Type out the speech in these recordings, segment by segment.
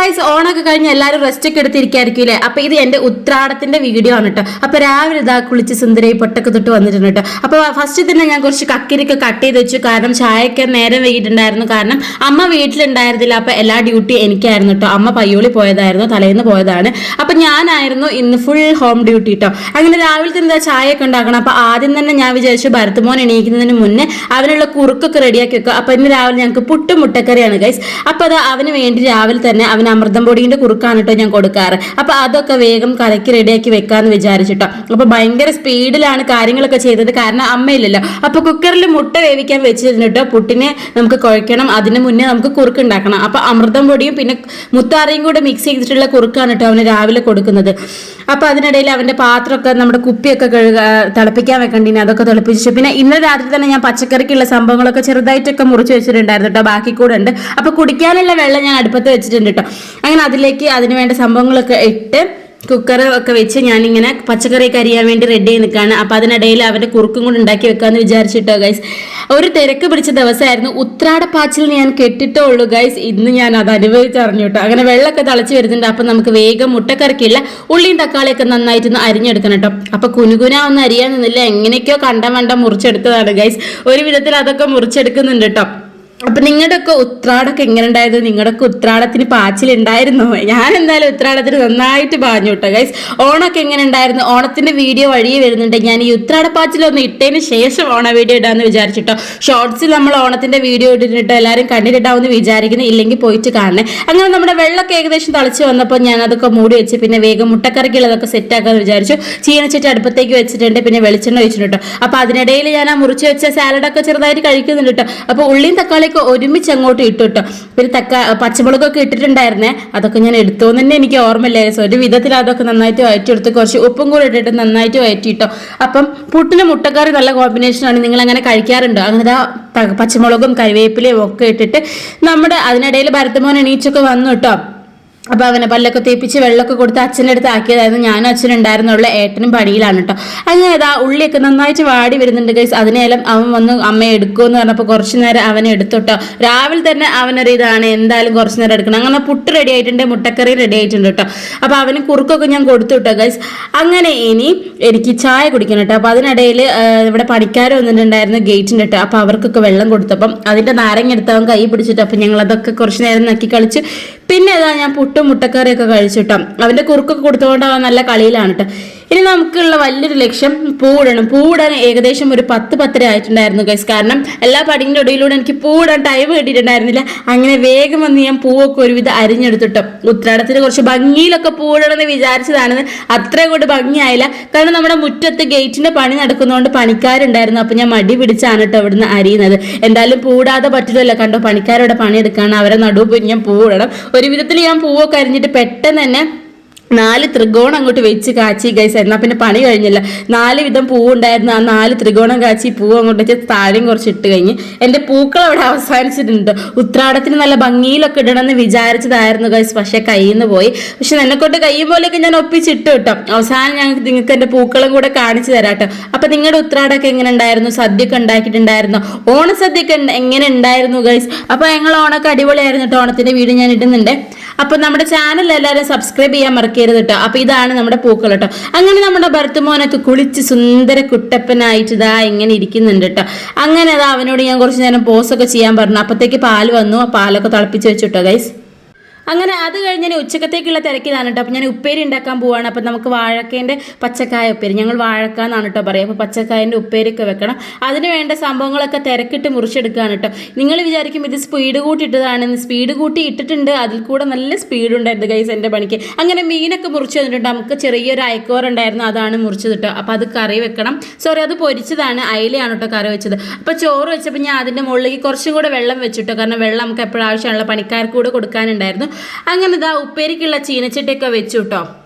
Guys ഓണൊക്കെ കഴിഞ്ഞ് എല്ലാവരും rest ഒക്കെ എടുത്തിരിക്കായിരിക്കില്ലേ. അപ്പൊ ഇത് എന്റെ ഉത്രാടത്തിന്റെ വീഡിയോ ആണ് കേട്ടോ. അപ്പൊ രാവിലെ ഇതാ കുളിച്ച് സുന്ദരയി പൊട്ടൊക്കെ തൊട്ട് വന്നിട്ടുണ്ട് കേട്ടോ. അപ്പൊ ഫസ്റ്റ് തന്നെ ഞാൻ കുറച്ച് കക്കിരിക്കെ കട്ട് ചെയ്ത് വെച്ചു. കാരണം ചായയൊക്കെ നേരം വൈകിട്ടുണ്ടായിരുന്നു. കാരണം അമ്മ വീട്ടിലുണ്ടായിരുന്നില്ല. അപ്പൊ എല്ലാ ഡ്യൂട്ടി എനിക്കായിരുന്നു കേട്ടോ. അമ്മ പയ്യോളി പോയതായിരുന്നു, തലേന്ന് പോയതാണ്. അപ്പൊ ഞാനായിരുന്നു ഇന്ന് ഫുൾ ഹോം ഡ്യൂട്ടി കേട്ടോ. അങ്ങനെ രാവിലെ തന്നെ ചായയൊക്കെ ഉണ്ടാക്കണം. അപ്പൊ ആദ്യം തന്നെ ഞാൻ വിചാരിച്ചു ഭരത്മോൻ എണീക്കുന്നതിന് മുന്നേ അവനുള്ള കുറുക്കൊക്കെ റെഡിയാക്കി വെക്കുക. അപ്പൊ ഇന്ന് രാവിലെ ഞങ്ങൾക്ക് പുട്ടും മുട്ടക്കറിയാണ് ഗൈസ്. അപ്പൊ അത് അവന് വേണ്ടി രാവിലെ തന്നെ അവൻ അമൃതം പൊടിയുടെ കുറുക്കാണ് കേട്ടോ ഞാൻ കൊടുക്കാറ്. അപ്പൊ അതൊക്കെ വേഗം കലക്കി റെഡിയാക്കി വെക്കാന്ന് വിചാരിച്ചിട്ടോ. അപ്പൊ ഭയങ്കര സ്പീഡിലാണ് കാര്യങ്ങളൊക്കെ ചെയ്തത്, കാരണം അമ്മയില്ലല്ലോ. അപ്പൊ കുക്കറിൽ മുട്ട വേവിക്കാൻ വെച്ചിരുന്നിട്ടോ. പുട്ടിനെ നമുക്ക് കുഴക്കണം, അതിന് മുന്നേ നമുക്ക് കുറുക്ക് ഉണ്ടാക്കണം. അപ്പൊ അമൃതം പൊടിയും പിന്നെ മുത്താറിയും കൂടെ മിക്സ് ചെയ്തിട്ടുള്ള കുറുക്കാണ് കേട്ടോ അവന് രാവിലെ കൊടുക്കുന്നത്. അപ്പൊ അതിനിടയിൽ അവന്റെ പാത്രമൊക്കെ നമ്മുടെ കുപ്പിയൊക്കെ തിളപ്പിക്കാൻ വെക്കണ്ടിന്, അതൊക്കെ തിളപ്പിച്ചു. പിന്നെ ഇന്നലെ രാത്രി തന്നെ ഞാൻ പച്ചക്കറിക്കുള്ള സംഭവങ്ങളൊക്കെ ചെറുതായിട്ടൊക്കെ മുറിച്ച് വെച്ചിട്ടുണ്ടായിരുന്നു കേട്ടോ. ബാക്കി കൂടെ ഉണ്ട്. അപ്പൊ കുടിക്കാനുള്ള വെള്ളം ഞാൻ അടുപ്പത്ത് വെച്ചിട്ടുണ്ട് കേട്ടോ. അങ്ങനെ അതിലേക്ക് അതിന് വേണ്ട സംഭവങ്ങളൊക്കെ ഇട്ട് കുക്കർ ഒക്കെ വെച്ച് ഞാനിങ്ങനെ പച്ചക്കറിയൊക്കെ അരിയാൻ വേണ്ടി റെഡി ആയി നിൽക്കുകയാണ്. അപ്പൊ അതിനിടയിൽ അവന്റെ കുറുക്കും കൂടെ ഉണ്ടാക്കി വെക്കാന്ന് വിചാരിച്ചിട്ടോ ഗൈസ്. ഒരു തിരക്ക് പിടിച്ച ദിവസമായിരുന്നു. ഉത്രാടപ്പാച്ചിൽ ഞാൻ കേട്ടിട്ടേ ഉള്ളൂ ഗൈസ്. ഇന്ന് ഞാൻ അത് അനുഭവിച്ചറിഞ്ഞു കേട്ടോ. അങ്ങനെ വെള്ളമൊക്കെ തിളച്ച് വരുന്നുണ്ട്. അപ്പൊ നമുക്ക് വേഗം മുട്ടക്കറിക്കില്ല ഉള്ളിയും തക്കാളിയൊക്കെ നന്നായിട്ടൊന്ന് അരിഞ്ഞെടുക്കണം കേട്ടോ. അപ്പൊ കുനുകുന ഒന്നും അരിയാൻ നിന്നില്ല, എങ്ങനെയൊക്കെയോ കണ്ടം മുറിച്ചെടുത്തതാണ് ഗൈസ്. ഒരു വിധത്തിൽ അതൊക്കെ മുറിച്ചെടുക്കുന്നുണ്ട് കേട്ടോ. അപ്പൊ നിങ്ങളുടെ ഒക്കെ ഉത്രാടൊക്കെ എങ്ങനെ ഉണ്ടായത്? നിങ്ങളുടെ ഒക്കെ ഉത്രാടത്തിന് പാച്ചിലുണ്ടായിരുന്നോ? ഞാൻ എന്തായാലും ഉത്രാടത്തിന് നന്നായിട്ട് പാഞ്ഞു കേട്ടോ ഗൈസ്. ഓണൊക്കെ എങ്ങനെ ഉണ്ടായിരുന്നു? ഓണത്തിന്റെ വീഡിയോ വഴിയെ വരുന്നുണ്ട്. ഞാൻ ഈ ഉത്രാടപ്പാച്ചിലൊന്ന് ഇട്ടതിന് ശേഷം ഓണ വീഡിയോ ഇടാന്ന് വിചാരിച്ചിട്ടോ. ഷോർട്സിൽ നമ്മൾ ഓണത്തിന്റെ വീഡിയോ ഇട്ടിട്ട് എല്ലാവരും കണ്ടിട്ടുണ്ടാവുമെന്ന് വിചാരിക്കുന്നു. ഇല്ലെങ്കിൽ പോയിട്ട് കാണണേ. അങ്ങനെ നമ്മുടെ വെള്ളമൊക്കെ ഏകദേശം തളിച്ച് വന്നപ്പോൾ ഞാൻ അതൊക്കെ മൂടി വെച്ച് പിന്നെ വേഗം മുട്ടക്കറിക്കുള്ളതൊക്കെ സെറ്റ് ആക്കാന്ന് വിചാരിച്ചു. ചീനച്ചിട്ട് അടുപ്പത്തേക്ക് വെച്ചിട്ടുണ്ട്, പിന്നെ വെളിച്ചെണ്ണ വെച്ചിട്ടുണ്ട് കേട്ടോ. അപ്പൊ അതിനിടയിൽ ഞാൻ ആ മുറിച്ച് വെച്ച സാലഡൊക്കെ ചെറുതായിട്ട് കഴിക്കുന്നുണ്ട് കേട്ടോ. അപ്പൊ ഉള്ളിയും തക്കാളി ഒരുമിച്ച് അങ്ങോട്ട് ഇട്ടിട്ടോ. പിന്നെ പച്ചമുളകൊക്കെ ഇട്ടിട്ടുണ്ടായിരുന്നേ, അതൊക്കെ ഞാൻ എടുത്തോന്ന് തന്നെ എനിക്ക് ഓർമ്മയില്ല. ഒരു വിധത്തിൽ അതൊക്കെ നന്നായിട്ട് വയറ്റിയെടുത്ത് കുറച്ച് ഉപ്പും കൂടെ ഇട്ടിട്ട് നന്നായിട്ട് വയറ്റിട്ടോ. അപ്പം പുട്ടിന് മുട്ടക്കറി നല്ല കോമ്പിനേഷനാണ്. നിങ്ങൾ അങ്ങനെ കഴിക്കാറുണ്ടോ? അങ്ങനെ പച്ചമുളകും കറിവേപ്പിലയും ഒക്കെ ഇട്ടിട്ട് നമ്മുടെ അതിനിടയിൽ ഭരതമോൻ എണീച്ചൊക്കെ വന്നു കേട്ടോ. അപ്പൊ അവനെ പല്ലൊക്കെ തേപ്പിച്ച് വെള്ളമൊക്കെ കൊടുത്ത് അച്ഛൻ്റെ അടുത്ത് ആക്കിയതായിരുന്നു. ഞാനും അച്ഛനുണ്ടായിരുന്നുള്ള, ഏട്ടനും പടിയിലാണ് കേട്ടോ. അങ്ങനെ ആ ഉള്ളിയൊക്കെ നന്നായിട്ട് വാടി വരുന്നുണ്ട് ഗൈസ്. അതിനെല്ലാം അവൻ വന്ന് അമ്മയെ എടുക്കുമെന്ന് പറഞ്ഞപ്പോൾ കുറച്ചു നേരം അവനെ എടുത്തോട്ടോ. രാവിലെ തന്നെ അവനൊരിതാണ് എന്തായാലും കുറച്ചു നേരം എടുക്കണം. അങ്ങനെ പുട്ട് റെഡി ആയിട്ടുണ്ട്, മുട്ടക്കറി റെഡി ആയിട്ടുണ്ട് കേട്ടോ. അപ്പൊ അവന് കുറുക്കൊക്കെ ഞാൻ കൊടുത്തു കേട്ടോ ഗൈസ്. അങ്ങനെ ഇനി എനിക്ക് ചായ കുടിക്കണം കേട്ടോ. അപ്പൊ അതിനിടയിൽ ഇവിടെ പണിക്കാർ വന്നിട്ടുണ്ടായിരുന്നു ഗേറ്റിൻ്റെ കേട്ടോ. അപ്പൊ അവർക്കൊക്കെ വെള്ളം കൊടുത്തപ്പം അതിന്റെ നാരങ്ങ എടുത്ത് അവൻ കൈ പിടിച്ചിട്ട് അപ്പൊ ഞങ്ങൾ അതൊക്കെ കുറച്ചു നേരം നക്കി കളിച്ച് പിന്നെ അതാ ഞാൻ പുട്ടും മുട്ടക്കറിയൊക്കെ കഴിച്ചിട്ടോ. അവന്റെ കുറുക്കൊക്കെ കൊടുത്തുകൊണ്ട് അവൻ നല്ല കളിയിലാണ് കേട്ടോ. ഇനി നമുക്കുള്ള വലിയൊരു ലക്ഷ്യം പൂവിടാൻ ഏകദേശം ഒരു 10-10:30 ആയിട്ടുണ്ടായിരുന്നു ഗൈസ്. കാരണം എല്ലാ പടിയുടെ ഇടയിലൂടെ എനിക്ക് പൂവിടാൻ ടൈം കിട്ടിയിട്ടുണ്ടായിരുന്നില്ല. അങ്ങനെ വേഗം വന്ന് ഞാൻ പൂവൊക്കെ ഒരുവിധം അരിഞ്ഞെടുത്തിട്ടോ. ഉത്രാടത്തിന് കുറച്ച് ഭംഗിയിലൊക്കെ പൂവിടണമെന്ന് വിചാരിച്ചതാണെന്ന് അത്രയും കൊണ്ട് ഭംഗിയായില്ല. കാരണം നമ്മുടെ മുറ്റത്ത് ഗേറ്റിന്റെ പണി നടക്കുന്നതുകൊണ്ട് പണിക്കാരുണ്ടായിരുന്നു. അപ്പൊ ഞാൻ മടി പിടിച്ചാണ് കേട്ടോ ഇവിടുന്ന് അരിയുന്നത്. എന്തായാലും പൂടാതെ പറ്റില്ലല്ലോ, കണ്ടോ പണിക്കാരുടെ പണിയെടുക്കാണ്, അവരെ നടുവ് ഞാൻ പൂവിടണം. ഒരു വിധത്തിൽ ഞാൻ പൂവൊക്കെ അരിഞ്ഞിട്ട് പെട്ടെന്ന് തന്നെ 4 ത്രികോണം അങ്ങോട്ട് വെച്ച് കാച്ചി ഗൈസ്. എന്നാൽ പിന്നെ പണി കഴിഞ്ഞില്ല. 4 വിധം പൂവുണ്ടായിരുന്നു. ആ 4 ത്രികോണം കാച്ചി പൂവ് അങ്ങോട്ട് വെച്ച് താഴെയും കുറച്ച് ഇട്ട് കഴിഞ്ഞ് എൻ്റെ പൂക്കൾ അവിടെ അവസാനിച്ചിട്ടുണ്ട്. ഉത്രാടത്തിന് നല്ല ഭംഗിയിലൊക്കെ ഇടണമെന്ന് വിചാരിച്ചതായിരുന്നു ഗൈസ്. പക്ഷെ കയ്യിൽ നിന്ന് പോയി. പക്ഷെ എന്നെക്കൊണ്ട് കയ്യും പോലെയൊക്കെ ഞാൻ ഒപ്പിച്ചിട്ട് കേട്ടോ. അവസാനം ഞാൻ നിങ്ങൾക്ക് എൻ്റെ പൂക്കളും കൂടെ കാണിച്ചു തരാം കേട്ടോ. അപ്പൊ നിങ്ങളുടെ ഉത്രാടമൊക്കെ എങ്ങനെ ഉണ്ടായിരുന്നു? സദ്യയൊക്കെ ഉണ്ടാക്കിയിട്ടുണ്ടായിരുന്നു? ഓണസദ്യയൊക്കെ എങ്ങനെ ഉണ്ടായിരുന്നു ഗൈസ്? അപ്പൊ ഞങ്ങൾ ഓണൊക്കെ അടിപൊളിയായിരുന്നു കേട്ടോ. ഓണത്തിന്റെ വീഡിയോ ഞാൻ ഇടുന്നുണ്ട്. അപ്പൊ നമ്മുടെ ചാനൽ എല്ലാവരും സബ്സ്ക്രൈബ് ചെയ്യാൻ മറക്കരുത് കേട്ടോ. അപ്പൊ ഇതാണ് നമ്മുടെ പൂക്കൾ കേട്ടോ. അങ്ങനെ നമ്മുടെ ഭരത്മോനൊക്കെ കുളിച്ച് സുന്ദര കുട്ടപ്പനായിട്ട് ഇതാ ഇങ്ങനെ ഇരിക്കുന്നുണ്ട് കേട്ടോ. അങ്ങനെ അതാ അവനോട് ഞാൻ കുറച്ച് നേരം പോസൊക്കെ ചെയ്യാൻ പറഞ്ഞു. അപ്പത്തേക്ക് പാല് വന്നു. പാലൊക്കെ തിളപ്പിച്ച് വെച്ചു കേട്ടോ ഗൈസ്. അങ്ങനെ അത് കഴിഞ്ഞ് ഞാൻ ഉച്ചക്കത്തേക്കുള്ള തിരക്കിലാണ് കേട്ടോ. അപ്പം ഞാൻ ഉപ്പേരി ഉണ്ടാക്കാൻ പോവാണ്. അപ്പം നമുക്ക് വാഴക്കേൻ്റെ പച്ചക്കായ ഉപ്പേരി, ഞങ്ങൾ വാഴക്ക എന്നാണ് കേട്ടോ പറയുക. അപ്പോൾ പച്ചക്കായൻ്റെ ഉപ്പേരിയൊക്കെ വെക്കണം. അതിന് വേണ്ട സംഭവങ്ങളൊക്കെ തിരക്കിട്ട് മുറിച്ചെടുക്കുകയാണ് കേട്ടോ. നിങ്ങൾ വിചാരിക്കും ഇത് സ്പീഡ് കൂട്ടിയിട്ടതാണെന്ന്. സ്പീഡ് കൂട്ടി ഇട്ടിട്ടുണ്ട്, അതിൽ കൂടെ നല്ല സ്പീഡ് ഉണ്ടായിരുന്നു ഗൈസ് എൻ്റെ പണിക്ക്. അങ്ങനെ മീനൊക്കെ മുറിച്ച് തന്നിട്ടുണ്ട്. നമുക്ക് ചെറിയൊരു അയക്കോർ ഉണ്ടായിരുന്നു, അതാണ് മുറിച്ചത് കേട്ടോ. അപ്പോൾ അത് കറി വെക്കണം. സോറി, അത് പൊരിച്ചതാണ്, അയിലയാണ് കേട്ടോ കറി വെച്ചത്. അപ്പോൾ ചോറ് വെച്ചപ്പോൾ ഞാൻ അതിൻ്റെ മുകളിലേക്ക് കുറച്ചും കൂടെ വെള്ളം വെച്ചിട്ടോ. കാരണം വെള്ളം നമുക്ക് എപ്പോഴും ആവശ്യമാണല്ലോ, പണിക്കാർക്ക് കൂടെ കൊടുക്കാനുണ്ടായിരുന്നു. അങ്ങനെ ഇതാ ഉപ്പേരിക്കുള്ള ചീനച്ചട്ടിയൊക്കെ വെച്ചു കേട്ടോ.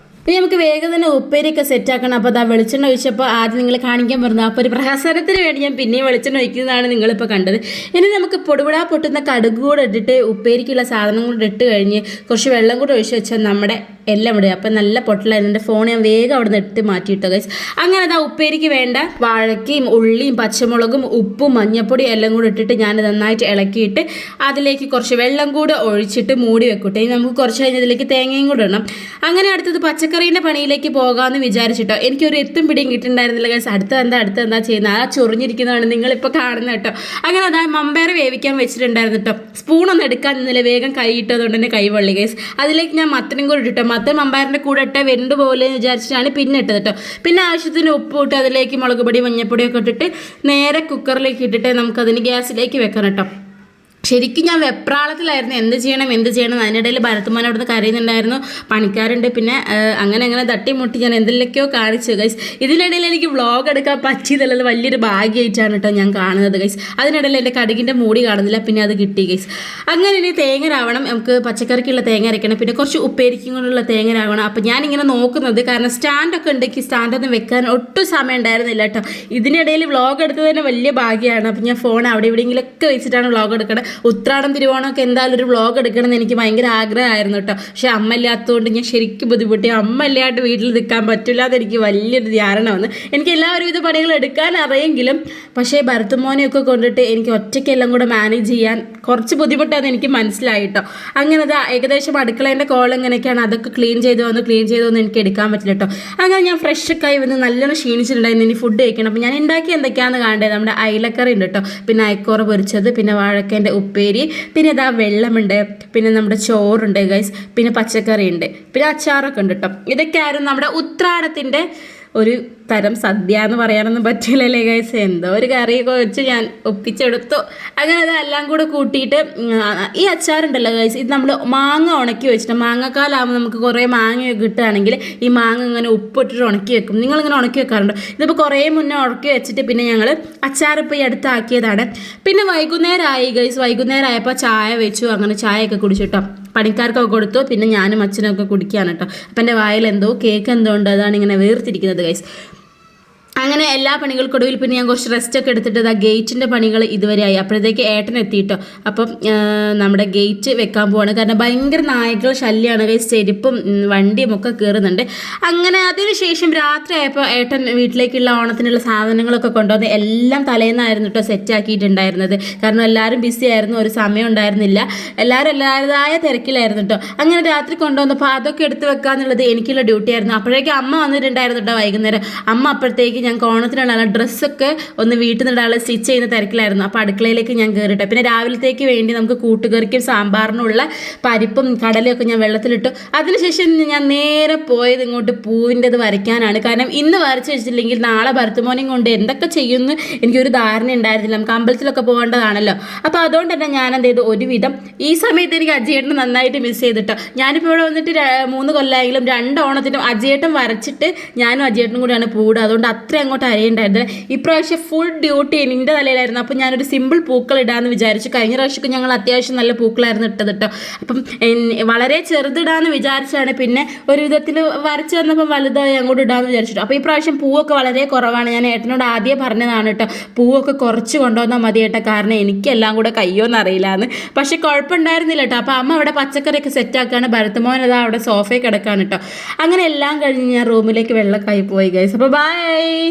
ഇനി നമുക്ക് വേഗം തന്നെ ഉപ്പേരിയൊക്കെ സെറ്റ് ആക്കണം. അപ്പോൾ അതാ വെളിച്ചെണ്ണ ഒഴിച്ചപ്പോൾ ആദ്യം നിങ്ങൾ കാണിക്കാൻ പറഞ്ഞു. അപ്പോൾ ഒരു പ്രഹസനത്തിന് വേണ്ടി ഞാൻ പിന്നെയും വെളിച്ചെണ്ണ ഒഴിക്കുന്നതാണ് നിങ്ങളിപ്പോൾ കണ്ടത്. ഇനി നമുക്ക് പൊടിപൊടാ പൊട്ടുന്ന കടുക് കൂടെ ഇട്ടിട്ട് ഉപ്പേരിക്കുള്ള സാധനം കൂടെ ഇട്ട് കഴിഞ്ഞ് കുറച്ച് വെള്ളം കൂടെ ഒഴിച്ച് വെച്ചാൽ നമ്മുടെ എല്ലാം ഇടുക. അപ്പം നല്ല പൊട്ടലായിരുന്നു. എൻ്റെ ഫോൺ ഞാൻ വേഗം അവിടെ നിന്ന് ഇട്ട് മാറ്റിയിട്ടോ ഗൈസ്. അങ്ങനെ അതാ ഉപ്പേരിക്ക് വേണ്ട വാഴക്കയും ഉള്ളിയും പച്ചമുളകും ഉപ്പും മഞ്ഞപ്പൊടി എല്ലാം കൂടി ഇട്ടിട്ട് ഞാൻ നന്നായിട്ട് ഇളക്കിയിട്ട് അതിലേക്ക് കുറച്ച് വെള്ളം കൂടെ ഒഴിച്ചിട്ട് മൂടി വെക്കട്ടെ. ഇനി നമുക്ക് കുറച്ച് കഴിഞ്ഞ് ഇതിലേക്ക് തേങ്ങയും കൂടെ ഇടണം. അങ്ങനെ അടുത്തത് പച്ചക്കറീൻ്റെ പണിയിലേക്ക് പോകാമെന്ന് വിചാരിച്ചിട്ടോ. എനിക്കൊരു എത്തും പിടിയും കിട്ടുന്നുണ്ടായിരുന്നില്ല ഗൈസ്. അടുത്ത എന്താ ചെയ്യുന്നത്, ആ ചൊറിഞ്ഞിരിക്കുന്നതാണ് നിങ്ങളിപ്പോൾ കാണുന്നത് കേട്ടോ. അങ്ങനെ അതാ മമ്പയർ വേവിക്കാൻ വെച്ചിട്ടുണ്ടായിരുന്നു കേട്ടോ. സ്പൂണൊന്നും എടുക്കാൻ നിന്നില്ല, വേഗം കൈ ഇട്ടതുകൊണ്ട് തന്നെ കൈ വള്ളി ഗൈസ്. അതിലേക്ക് ഞാൻ മത്തനും കൂടി ഇട്ടോ. മത്തൻ മമ്പയറിൻ്റെ കൂടെ ഇട്ട വെണ്ട് പോലെ വിചാരിച്ചിട്ടാണ് പിന്നെ ഇട്ടത് കേട്ടോ. പിന്നെ ആവശ്യത്തിന് ഉപ്പ് ഇട്ട് അതിലേക്ക് മുളക് പൊടി മഞ്ഞപ്പൊടിയൊക്കെ ഇട്ടിട്ട് നേരെ കുക്കറിലേക്ക് ഇട്ടിട്ട് നമുക്കതിന് ഗ്യാസിലേക്ക് വെക്കണം കേട്ടോ. ശരിക്കും ഞാൻ വെപ്രാളത്തിലായിരുന്നു, എന്ത് ചെയ്യണം. അതിനിടയിൽ ഭരത്തുമോൻ അവിടുന്ന് കരയുന്നുണ്ടായിരുന്നു, പണിക്കാരുണ്ട്, പിന്നെ അങ്ങനെ തട്ടിമുട്ടി ഞാൻ എന്തെല്ലൊക്കെയോ കാണിച്ചു ഗൈസ്. ഇതിനിടയിൽ എനിക്ക് വ്ളോഗ് എടുക്കാൻ പറ്റിയതല്ലത് വലിയൊരു ഭാഗ്യമായിട്ടാണ് കേട്ടോ ഞാൻ കാണുന്നത് ഗൈസ്. അതിനിടയിൽ എൻ്റെ കടുകിൻ്റെ മൂടി കാണുന്നില്ല, പിന്നെ അത് കിട്ടി ഗൈസ്. അങ്ങനെ ഇനി തേങ്ങ രാവണം, നമുക്ക് പച്ചക്കറിക്കുള്ള തേങ്ങ അരയ്ക്കണം, പിന്നെ കുറച്ച് ഉപ്പേരിക്കും കൊണ്ടുള്ള തേങ്ങ രാവണം. അപ്പോൾ ഞാനിങ്ങനെ നോക്കുന്നത്, കാരണം സ്റ്റാൻഡൊക്കെ ഉണ്ടെങ്കിൽ സ്റ്റാൻഡൊന്നും വെക്കാൻ ഒട്ടും സമയം ഉണ്ടായിരുന്നില്ല കേട്ടോ. ഇതിനിടയിൽ വ്ളോഗ് എടുത്തത് തന്നെ വലിയ ഭാഗ്യമാണ്. അപ്പോൾ ഞാൻ ഫോൺ അവിടെ എവിടെയെങ്കിലൊക്കെ വെച്ചിട്ടാണ് വ്ളോഗ് എടുക്കുന്നത്. ഉത്രാടം തിരുവോണമൊക്കെ എന്തായാലും ഒരു വ്ളോഗ് എടുക്കണമെന്ന് എനിക്ക് ഭയങ്കര ആഗ്രഹമായിരുന്നു കേട്ടോ. പക്ഷേ അമ്മ ഇല്ലാത്തതുകൊണ്ട് ഞാൻ ശരിക്കും ബുദ്ധിമുട്ടി. അമ്മ ഇല്ലാണ്ട് വീട്ടിൽ നിൽക്കാൻ പറ്റില്ല എന്നെനിക്ക് വലിയൊരു ധാരണ വന്ന്. എനിക്ക് എല്ലാവരും പണികൾ എടുക്കാൻ അറിയെങ്കിലും പക്ഷേ ഭരത്തുമോനെയൊക്കെ കൊണ്ടിട്ട് എനിക്ക് ഒറ്റയ്ക്കെല്ലാം കൂടെ മാനേജ് ചെയ്യാൻ കുറച്ച് ബുദ്ധിമുട്ടാണെന്ന് എനിക്ക് മനസ്സിലായി കേട്ടോ. അങ്ങനെ അത് ഏകദേശം അടുക്കളേൻ്റെ കോൾ എങ്ങനെയൊക്കെയാണ് അതൊക്കെ ക്ലീൻ ചെയ്ത് വന്ന് എനിക്ക് എടുക്കാൻ പറ്റില്ല കേട്ടോ. അങ്ങനെ ഞാൻ ഫ്രഷൊക്കെ ആയി വന്ന് നല്ലോണം ക്ഷീണിച്ചിട്ടുണ്ടായിരുന്നു. ഇനി ഫുഡ് കഴിക്കണം. അപ്പോൾ ഞാൻ ഉണ്ടാക്കി എന്തൊക്കെയാണെന്ന് കാണേണ്ടത്, നമ്മുടെ അയിലക്കറി ഉണ്ട് കേട്ടോ, പിന്നെ അയക്കോറ പൊരിച്ചത്, പിന്നെ വാഴക്കേൻ്റെ ഉപ്പേരി, പിന്നെ ഇതാ വെള്ളമുണ്ട്, പിന്നെ നമ്മുടെ ചോറുണ്ട് ഗൈസ്, പിന്നെ പച്ചക്കറി ഉണ്ട്, പിന്നെ അച്ചാറൊക്കെ ഉണ്ട് കേട്ടോ. ഇതൊക്കെയായിരുന്നു നമ്മുടെ ഉത്രാടത്തിൻ്റെ ഒരു തരം സദ്യ എന്ന് പറയാനൊന്നും പറ്റില്ലല്ലേ ഗൈസ്. എന്തോ ഒരു കറിയൊക്കെ വെച്ച് ഞാൻ ഒപ്പിച്ചെടുത്തു. അങ്ങനെ അതെല്ലാം കൂടെ കൂട്ടിയിട്ട് ഈ അച്ചാറുണ്ടല്ലോ ഗൈസ്, ഇത് നമ്മൾ മാങ്ങ ഉണക്കി വെച്ചിട്ട്, മാങ്ങക്കാലാകുമ്പോൾ നമുക്ക് കുറേ മാങ്ങയൊക്കെ കിട്ടുകയാണെങ്കിൽ ഈ മാങ്ങ ഇങ്ങനെ ഉപ്പിട്ടിട്ട് ഉണക്കി വെക്കും. നിങ്ങളിങ്ങനെ ഉണക്കി വെക്കാറുണ്ടോ? ഇതിപ്പോൾ കുറേ മുന്നേ ഉണക്കി വെച്ചിട്ട് പിന്നെ ഞങ്ങൾ അച്ചാറിപ്പോൾ ഈ അടുത്താക്കിയതാണ്. പിന്നെ വൈകുന്നേരമായി ഗൈസ്, വൈകുന്നേരമായപ്പോൾ ചായ വെച്ചു. അങ്ങനെ ചായയൊക്കെ കുടിച്ചിട്ടോ, പണിക്കാർക്കൊക്കെ കൊടുത്തു. പിന്നെ ഞാനും അച്ഛനൊക്കെ കുടിക്കുകയാണ് കേട്ടോ. അപ്പം എൻ്റെ വായിൽ എന്തോ കേക്ക് എന്തോ ഉണ്ട്, അതാണ് ഇങ്ങനെ വേർതിരിക്കുന്നത് ഗൈസ്. അങ്ങനെ എല്ലാ പണികൾക്കൊടുവിൽ പിന്നെ ഞാൻ കുറച്ച് റെസ്റ്റൊക്കെ എടുത്തിട്ട് ആ ഗേറ്റിൻ്റെ പണികൾ ഇതുവരെ ആയി. അപ്പോഴത്തേക്ക് ഏട്ടൻ എത്തിയിട്ടോ. അപ്പം നമ്മുടെ ഗേറ്റ് വെക്കാൻ പോവാണ്, കാരണം ഭയങ്കര നായ്ക്കൾ ശല്യമാണ് ഗൈസ്. ചെരുപ്പും വണ്ടിയും ഒക്കെ കയറുന്നുണ്ട്. അങ്ങനെ അതിനുശേഷം രാത്രി ആയപ്പോൾ ഏട്ടൻ വീട്ടിലേക്കുള്ള ഓണത്തിനുള്ള സാധനങ്ങളൊക്കെ കൊണ്ടുവന്ന് എല്ലാം തലേന്നായിരുന്നു കേട്ടോ സെറ്റാക്കിയിട്ടുണ്ടായിരുന്നത്. കാരണം എല്ലാവരും ബിസി ആയിരുന്നു, ഒരു സമയം ഉണ്ടായിരുന്നില്ല, എല്ലാവരും എല്ലാവരുടേതായ തിരക്കിലായിരുന്നു കേട്ടോ. അങ്ങനെ രാത്രി കൊണ്ടുവന്നപ്പോൾ അതൊക്കെ എടുത്ത് വെക്കാന്നുള്ളത് എനിക്കുള്ള ഡ്യൂട്ടി ആയിരുന്നു. അപ്പോഴേക്കും അമ്മ വന്നിട്ടുണ്ടായിരുന്നു കേട്ടോ വൈകുന്നേരം. അമ്മ അപ്പോഴത്തേക്ക് ഞങ്ങൾക്ക് ഓണത്തിനുള്ള ഡ്രസ്സൊക്കെ ഒന്ന് വീട്ടിൽ നിന്നുള്ള സ്റ്റിച്ച് ചെയ്യുന്ന തിരക്കിലായിരുന്നു. അപ്പോൾ അടുക്കളയിലേക്ക് ഞാൻ കയറിയിട്ട് പിന്നെ രാവിലത്തേക്ക് വേണ്ടി നമുക്ക് കൂട്ടുകറിക്കും സാമ്പാറിനുള്ള പരിപ്പും കടലയൊക്കെ ഞാൻ വെള്ളത്തിലിട്ടു. അതിനുശേഷം ഞാൻ നേരെ പോയത് ഇങ്ങോട്ട് പൂവിൻ്റെത് വരയ്ക്കാനാണ്. കാരണം ഇന്ന് വരച്ച് വെച്ചിട്ടില്ലെങ്കിൽ നാളെ ഭരത്തുമോനെയും കൊണ്ട് എന്തൊക്കെ ചെയ്യുമെന്ന് എനിക്കൊരു ധാരണ ഉണ്ടായിരുന്നില്ല. നമുക്ക് അമ്പലത്തിലൊക്കെ പോകേണ്ടതാണല്ലോ. അപ്പോൾ അതുകൊണ്ട് തന്നെ ഞാൻ എന്ത് ചെയ്തു, ഒരുവിധം ഈ സമയത്ത് എനിക്ക് അജയേട്ടനെ നന്നായിട്ട് മിസ് ചെയ്തിട്ടോ. ഞാനിപ്പോൾ ഇവിടെ വന്നിട്ട് 3 കൊല്ലമായെങ്കിലും 2 ഓണത്തിനും അജയേട്ടൻ വരച്ചിട്ട് ഞാനും അജയേട്ടനും കൂടിയാണ് പൂടുക. അതുകൊണ്ട് അത്ര അങ്ങോട്ട് അറിയണ്ടായിരുന്നില്ല. ഇപ്രാവശ്യം ഫുൾ ഡ്യൂട്ടി എൻ്റെ തലയിലായിരുന്നു. അപ്പം ഞാനൊരു സിമ്പിൾ പൂക്കൾ ഇടാമെന്ന് വിചാരിച്ചു. കഴിഞ്ഞ പ്രാവശ്യമൊക്കെ ഞങ്ങൾ അത്യാവശ്യം നല്ല പൂക്കളായിരുന്നു ഇട്ടത് കേട്ടോ. അപ്പം വളരെ ചെറുതിടാമെന്ന് വിചാരിച്ചാണ്. പിന്നെ ഒരു വിധത്തിൽ വരച്ച് വന്നപ്പോൾ വലുതായി അങ്ങോട്ട് ഇടാമെന്ന് വിചാരിച്ചിട്ടു. അപ്പോൾ ഈ പ്രാവശ്യം പൂവൊക്കെ വളരെ കുറവാണ്. ഞാൻ ഏട്ടനോട് ആദ്യം പറഞ്ഞതാണ് കേട്ടോ, പൂവൊക്കെ കുറച്ച് കൊണ്ടുവന്നാൽ മതി കേട്ടോ, കാരണം എനിക്കെല്ലാം കൂടെ കയ്യോന്ന് അറിയില്ലാന്ന്. പക്ഷെ കുഴപ്പമുണ്ടായിരുന്നില്ല കേട്ടോ. അപ്പോൾ അമ്മ അവിടെ പച്ചക്കറിയൊക്കെ സെറ്റാക്കുകയാണ്, ഭരത്തുമോൻ അതാ അവിടെ സോഫയിൽ കിടക്കുകയാണ് കേട്ടോ. അങ്ങനെ എല്ലാം കഴിഞ്ഞ് ഞാൻ റൂമിലേക്ക് വെള്ളക്കായി പോയി ഗൈസ്. അപ്പോൾ ബൈ.